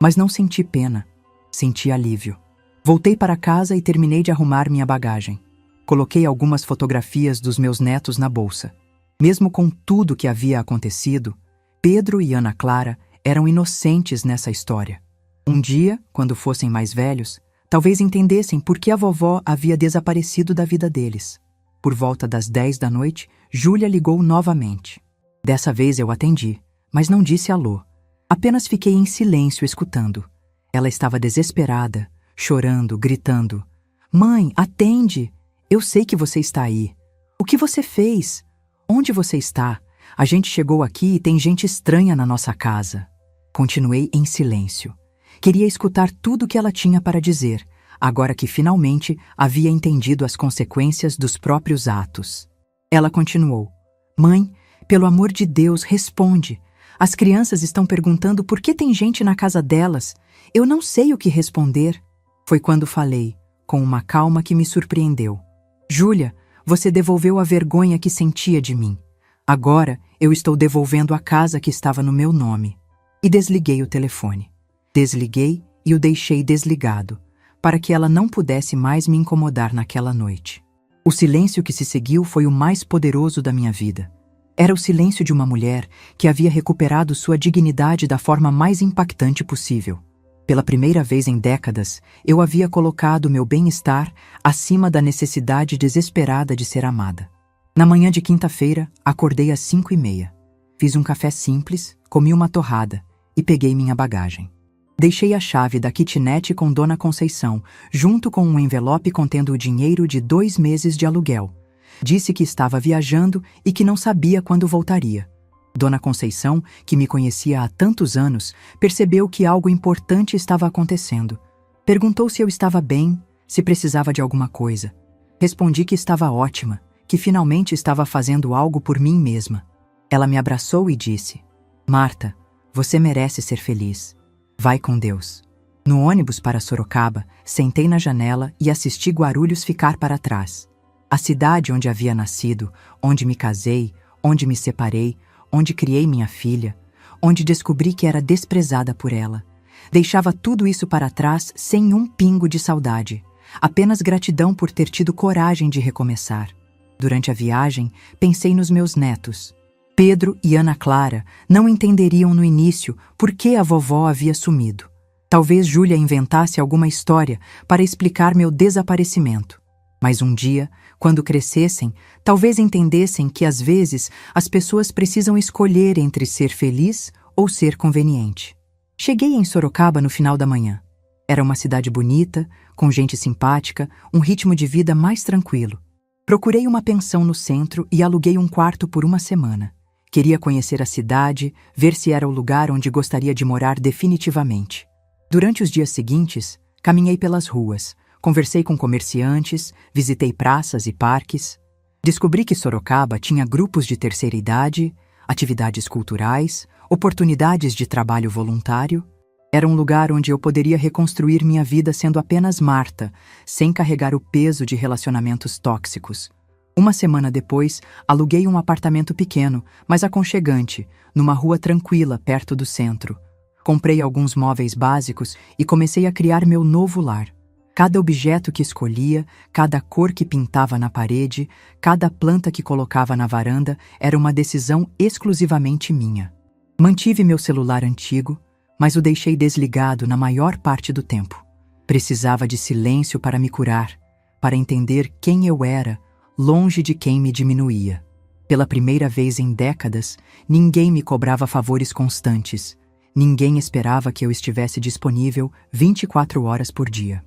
Mas não senti pena. Senti alívio. Voltei para casa e terminei de arrumar minha bagagem. Coloquei algumas fotografias dos meus netos na bolsa. Mesmo com tudo que havia acontecido, Pedro e Ana Clara eram inocentes nessa história. Um dia, quando fossem mais velhos, talvez entendessem por que a vovó havia desaparecido da vida deles. Por volta das 10 da noite, Júlia ligou novamente. Dessa vez eu atendi, mas não disse alô. Apenas fiquei em silêncio escutando. Ela estava desesperada, chorando, gritando. Mãe, atende! Eu sei que você está aí. O que você fez? Onde você está? A gente chegou aqui e tem gente estranha na nossa casa. Continuei em silêncio. Queria escutar tudo o que ela tinha para dizer, agora que finalmente havia entendido as consequências dos próprios atos. Ela continuou. Mãe, pelo amor de Deus, responde. As crianças estão perguntando por que tem gente na casa delas. Eu não sei o que responder. Foi quando falei, com uma calma que me surpreendeu. Júlia, você devolveu a vergonha que sentia de mim. Agora eu estou devolvendo a casa que estava no meu nome. E desliguei o telefone. Desliguei e o deixei desligado, para que ela não pudesse mais me incomodar naquela noite. O silêncio que se seguiu foi o mais poderoso da minha vida. Era o silêncio de uma mulher que havia recuperado sua dignidade da forma mais impactante possível. Pela primeira vez em décadas, eu havia colocado meu bem-estar acima da necessidade desesperada de ser amada. Na manhã de quinta-feira, acordei às 5h30. Fiz um café simples, comi uma torrada e peguei minha bagagem. Deixei a chave da kitnet com Dona Conceição, junto com um envelope contendo o dinheiro de 2 meses de aluguel. Disse que estava viajando e que não sabia quando voltaria. Dona Conceição, que me conhecia há tantos anos, percebeu que algo importante estava acontecendo. Perguntou se eu estava bem, se precisava de alguma coisa. Respondi que estava ótima, que finalmente estava fazendo algo por mim mesma. Ela me abraçou e disse: Marta, você merece ser feliz. Vai com Deus. No ônibus para Sorocaba, sentei na janela e assisti Guarulhos ficar para trás. A cidade onde havia nascido, onde me casei, onde me separei, onde criei minha filha, onde descobri que era desprezada por ela. Deixava tudo isso para trás sem um pingo de saudade, apenas gratidão por ter tido coragem de recomeçar. Durante a viagem, pensei nos meus netos. Pedro e Ana Clara não entenderiam no início por que a vovó havia sumido. Talvez Júlia inventasse alguma história para explicar meu desaparecimento. Mas um dia, quando crescessem, talvez entendessem que às vezes as pessoas precisam escolher entre ser feliz ou ser conveniente. Cheguei em Sorocaba no final da manhã. Era uma cidade bonita, com gente simpática, um ritmo de vida mais tranquilo. Procurei uma pensão no centro e aluguei um quarto por uma semana. Queria conhecer a cidade, ver se era o lugar onde gostaria de morar definitivamente. Durante os dias seguintes, caminhei pelas ruas, conversei com comerciantes, visitei praças e parques. Descobri que Sorocaba tinha grupos de terceira idade, atividades culturais, oportunidades de trabalho voluntário. Era um lugar onde eu poderia reconstruir minha vida sendo apenas Marta, sem carregar o peso de relacionamentos tóxicos. Uma semana depois, aluguei um apartamento pequeno, mas aconchegante, numa rua tranquila perto do centro. Comprei alguns móveis básicos e comecei a criar meu novo lar. Cada objeto que escolhia, cada cor que pintava na parede, cada planta que colocava na varanda era uma decisão exclusivamente minha. Mantive meu celular antigo, mas o deixei desligado na maior parte do tempo. Precisava de silêncio para me curar, para entender quem eu era, longe de quem me diminuía. Pela primeira vez em décadas, ninguém me cobrava favores constantes. Ninguém esperava que eu estivesse disponível 24 horas por dia.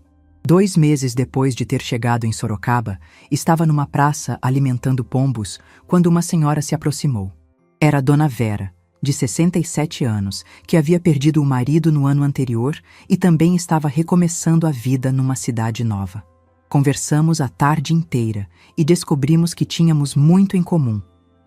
2 meses depois de ter chegado em Sorocaba, estava numa praça alimentando pombos quando uma senhora se aproximou. Era Dona Vera, de 67 anos, que havia perdido o marido no ano anterior e também estava recomeçando a vida numa cidade nova. Conversamos a tarde inteira e descobrimos que tínhamos muito em comum.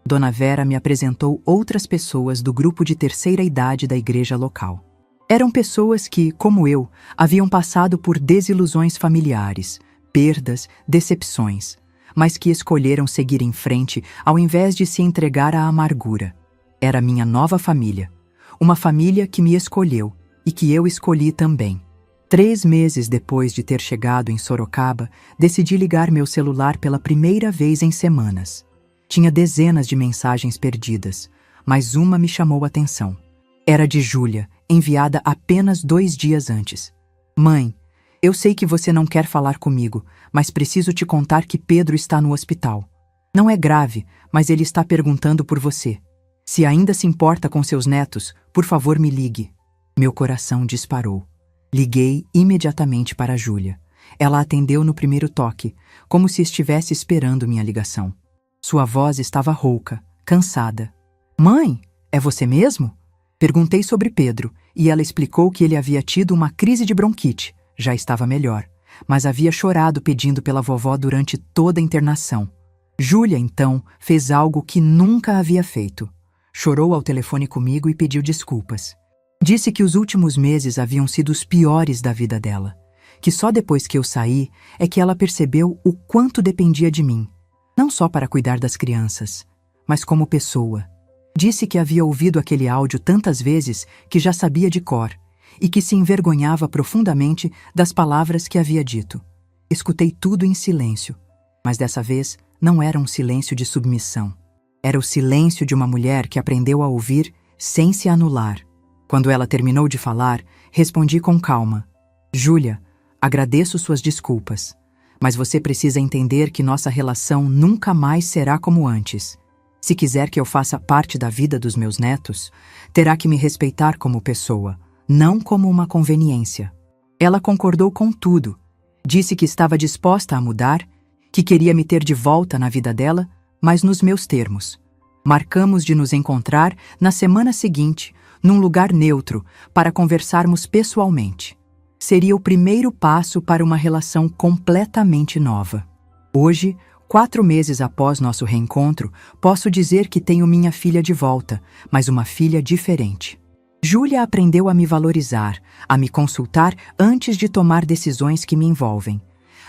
Dona Vera me apresentou outras pessoas do grupo de terceira idade da igreja local. Eram pessoas que, como eu, haviam passado por desilusões familiares, perdas, decepções, mas que escolheram seguir em frente ao invés de se entregar à amargura. Era minha nova família, uma família que me escolheu e que eu escolhi também. 3 meses depois de ter chegado em Sorocaba, decidi ligar meu celular pela primeira vez em semanas. Tinha dezenas de mensagens perdidas, mas uma me chamou a atenção. Era de Júlia, enviada apenas 2 dias antes. Mãe, eu sei que você não quer falar comigo, mas preciso te contar que Pedro está no hospital. Não é grave, mas ele está perguntando por você. Se ainda se importa com seus netos, por favor me ligue. Meu coração disparou. Liguei imediatamente para Júlia. Ela atendeu no primeiro toque, como se estivesse esperando minha ligação. Sua voz estava rouca, cansada. Mãe, é você mesmo? Perguntei sobre Pedro, e ela explicou que ele havia tido uma crise de bronquite. Já estava melhor, mas havia chorado pedindo pela vovó durante toda a internação. Júlia, então, fez algo que nunca havia feito. Chorou ao telefone comigo e pediu desculpas. Disse que os últimos meses haviam sido os piores da vida dela, que só depois que eu saí é que ela percebeu o quanto dependia de mim, não só para cuidar das crianças, mas como pessoa. Disse que havia ouvido aquele áudio tantas vezes que já sabia de cor e que se envergonhava profundamente das palavras que havia dito. Escutei tudo em silêncio, mas dessa vez não era um silêncio de submissão. Era o silêncio de uma mulher que aprendeu a ouvir sem se anular. Quando ela terminou de falar, respondi com calma. Júlia, agradeço suas desculpas, mas você precisa entender que nossa relação nunca mais será como antes. Se quiser que eu faça parte da vida dos meus netos, terá que me respeitar como pessoa, não como uma conveniência. Ela concordou com tudo. Disse que estava disposta a mudar, que queria me ter de volta na vida dela, mas nos meus termos. Marcamos de nos encontrar na semana seguinte, num lugar neutro, para conversarmos pessoalmente. Seria o primeiro passo para uma relação completamente nova. Hoje, 4 meses após nosso reencontro, posso dizer que tenho minha filha de volta, mas uma filha diferente. Júlia aprendeu a me valorizar, a me consultar antes de tomar decisões que me envolvem,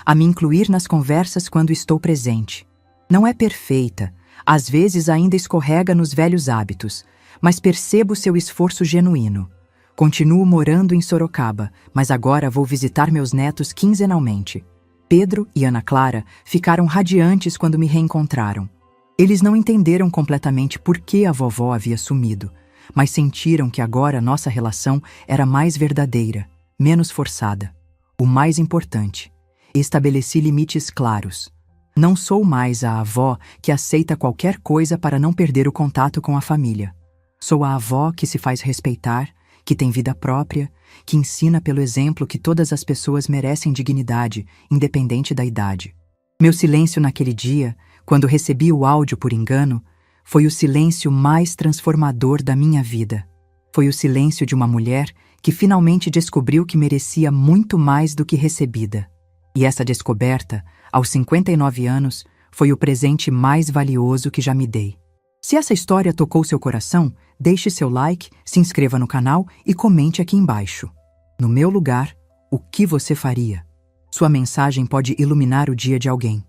a me incluir nas conversas quando estou presente. Não é perfeita, às vezes ainda escorrega nos velhos hábitos, mas percebo seu esforço genuíno. Continuo morando em Sorocaba, mas agora vou visitar meus netos quinzenalmente. Pedro e Ana Clara ficaram radiantes quando me reencontraram. Eles não entenderam completamente por que a vovó havia sumido, mas sentiram que agora nossa relação era mais verdadeira, menos forçada. O mais importante, estabeleci limites claros. Não sou mais a avó que aceita qualquer coisa para não perder o contato com a família. Sou a avó que se faz respeitar, que tem vida própria, que ensina pelo exemplo que todas as pessoas merecem dignidade, independente da idade. Meu silêncio naquele dia, quando recebi o áudio por engano, foi o silêncio mais transformador da minha vida. Foi o silêncio de uma mulher que finalmente descobriu que merecia muito mais do que recebida. E essa descoberta, aos 59 anos, foi o presente mais valioso que já me dei. Se essa história tocou seu coração, deixe seu like, se inscreva no canal e comente aqui embaixo. No meu lugar, o que você faria? Sua mensagem pode iluminar o dia de alguém.